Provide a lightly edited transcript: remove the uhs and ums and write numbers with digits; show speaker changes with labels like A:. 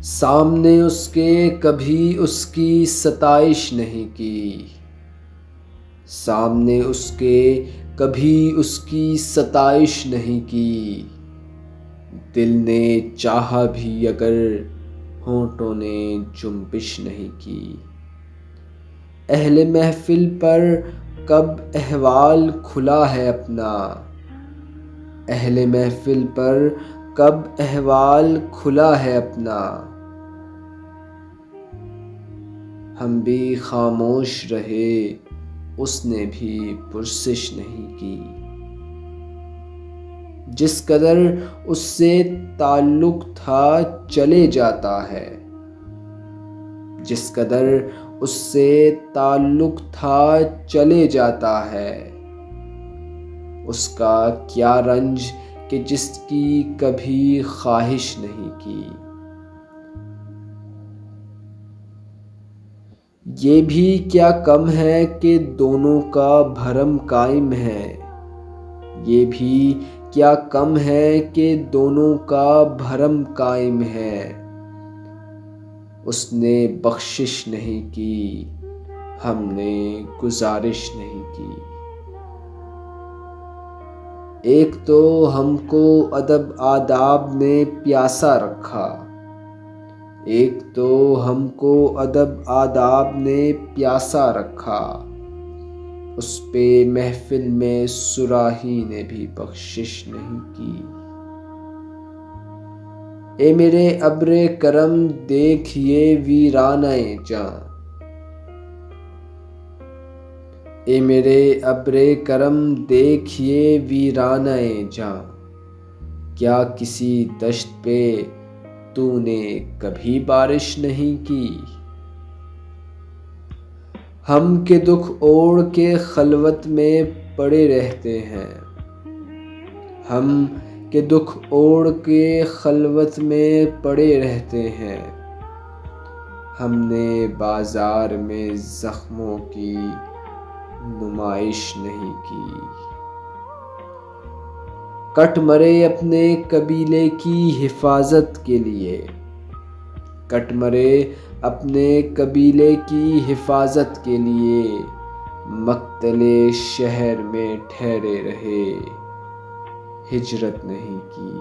A: سامنے اس کے کبھی اس کی ستائش نہیں کی، سامنے اس کے کبھی اس کی ستائش نہیں کی، دل نے چاہا بھی اگر ہونٹوں نے جنبش نہیں کی۔ اہل محفل پر کب احوال کھلا ہے اپنا، اہل محفل پر کب احوال کھلا ہے اپنا، ہم بھی خاموش رہے اس نے بھی پرسش نہیں کی۔ جس قدر اس سے تعلق تھا چلے جاتا ہے، جس قدر اس سے تعلق تھا چلے جاتا ہے، اس کا کیا رنج کہ جس کی کبھی خواہش نہیں کی۔ یہ بھی کیا کم ہے کہ دونوں کا بھرم قائم ہے، یہ بھی کیا کم ہے کہ دونوں کا بھرم قائم ہے، اس نے بخشش نہیں کی، ہم نے گزارش نہیں کی۔ ایک تو ہم کو ادب آداب نے پیاسا رکھا، ایک تو ہم کو ادب آداب نے پیاسا رکھا، اس پہ محفل میں صراحی نے بھی بخشش نہیں کی۔ اے میرے ابر کرم دیکھ یہ ویرانہ جاں، اے میرے ابر کرم دیکھ یہ ویرانہ جاں، کیا کسی دشت پہ تو نے کبھی بارش نہیں کی؟ ہم کہ دکھ اوڑھ کے خلوت میں پڑے رہتے ہیں، ہم کہ دکھ اوڑھ کے خلوت میں پڑے رہتے ہیں، ہم نے بازار میں زخموں کی نمائش نہیں کی۔ کٹ مرے اپنے قبیلے کی حفاظت کے لیے، کٹ مرے اپنے قبیلے کی حفاظت کے لیے، مقتل شہر میں ٹھہرے رہے، ہجرت نہیں کی۔